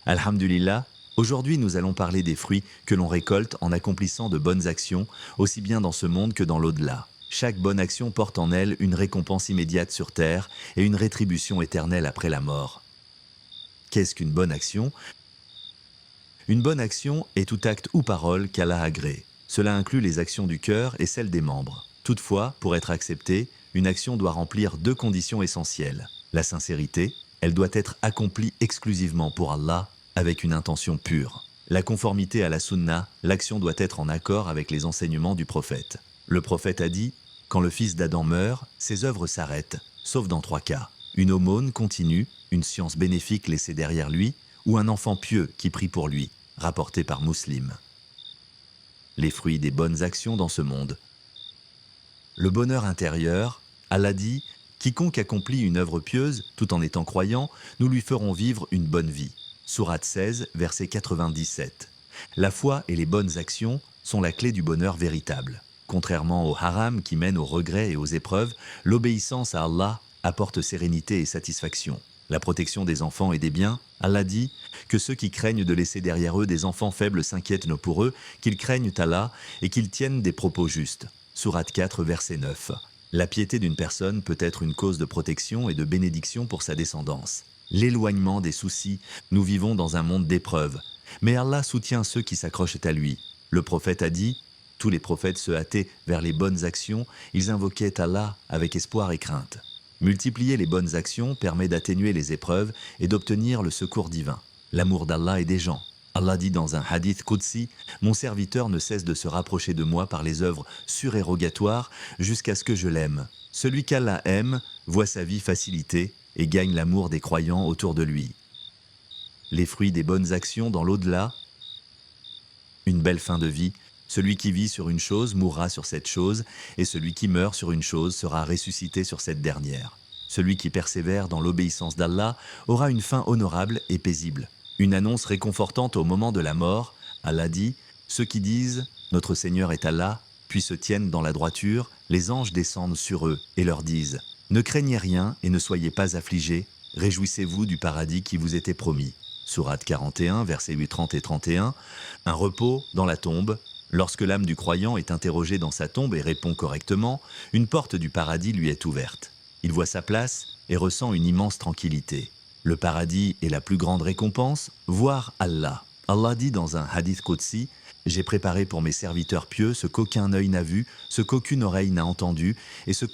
Alhamdulillah, aujourd'hui nous allons parler des fruits que l'on récolte en accomplissant de bonnes actions, aussi bien dans ce monde que dans l'au-delà. Chaque bonne action porte en elle une récompense immédiate sur terre et une rétribution éternelle après la mort. Qu'est-ce qu'une bonne action? Une bonne action est tout acte ou parole qu'Allah agrée. Cela inclut les actions du cœur et celles des membres. Toutefois, pour être acceptée, une action doit remplir deux conditions essentielles. La sincérité, elle doit être accomplie exclusivement pour Allah, avec une intention pure. La conformité à la sunna, l'action doit être en accord avec les enseignements du prophète. Le prophète a dit, quand le fils d'Adam meurt, ses œuvres s'arrêtent, sauf dans trois cas. Une aumône continue, une science bénéfique laissée derrière lui, ou un enfant pieux qui prie pour lui, rapporté par Muslim. Les fruits des bonnes actions dans ce monde. Le bonheur intérieur, Allah dit, quiconque accomplit une œuvre pieuse, tout en étant croyant, nous lui ferons vivre une bonne vie. Sourate 16, verset 97. La foi et les bonnes actions sont la clé du bonheur véritable. Contrairement au haram qui mène aux regrets et aux épreuves, l'obéissance à Allah apporte sérénité et satisfaction. La protection des enfants et des biens, Allah dit que ceux qui craignent de laisser derrière eux des enfants faibles s'inquiètent pour eux, qu'ils craignent Allah et qu'ils tiennent des propos justes. Sourate 4, verset 9. La piété d'une personne peut être une cause de protection et de bénédiction pour sa descendance. L'éloignement des soucis, nous vivons dans un monde d'épreuves, mais Allah soutient ceux qui s'accrochent à lui. Le prophète a dit, tous les prophètes se hâtaient vers les bonnes actions, ils invoquaient Allah avec espoir et crainte. Multiplier les bonnes actions permet d'atténuer les épreuves et d'obtenir le secours divin, l'amour d'Allah et des gens. Allah dit dans un hadith Qudsi, « Mon serviteur ne cesse de se rapprocher de moi par les œuvres surérogatoires jusqu'à ce que je l'aime. Celui qu'Allah aime voit sa vie facilitée et gagne l'amour des croyants autour de lui. » Les fruits des bonnes actions dans l'au-delà, une belle fin de vie. Celui qui vit sur une chose mourra sur cette chose, et celui qui meurt sur une chose sera ressuscité sur cette dernière. Celui qui persévère dans l'obéissance d'Allah aura une fin honorable et paisible. Une annonce réconfortante au moment de la mort, Allah dit, ceux qui disent « Notre Seigneur est Allah », puis se tiennent dans la droiture, les anges descendent sur eux et leur disent « Ne craignez rien et ne soyez pas affligés, réjouissez-vous du paradis qui vous était promis. » Sourate 41, versets 8, 30 et 31, un repos dans la tombe. Lorsque l'âme du croyant est interrogée dans sa tombe et répond correctement, une porte du paradis lui est ouverte. Il voit sa place et ressent une immense tranquillité. Le paradis est la plus grande récompense, voir Allah. Allah dit dans un hadith Qudsi, « J'ai préparé pour mes serviteurs pieux ce qu'aucun œil n'a vu, ce qu'aucune oreille n'a entendu et ce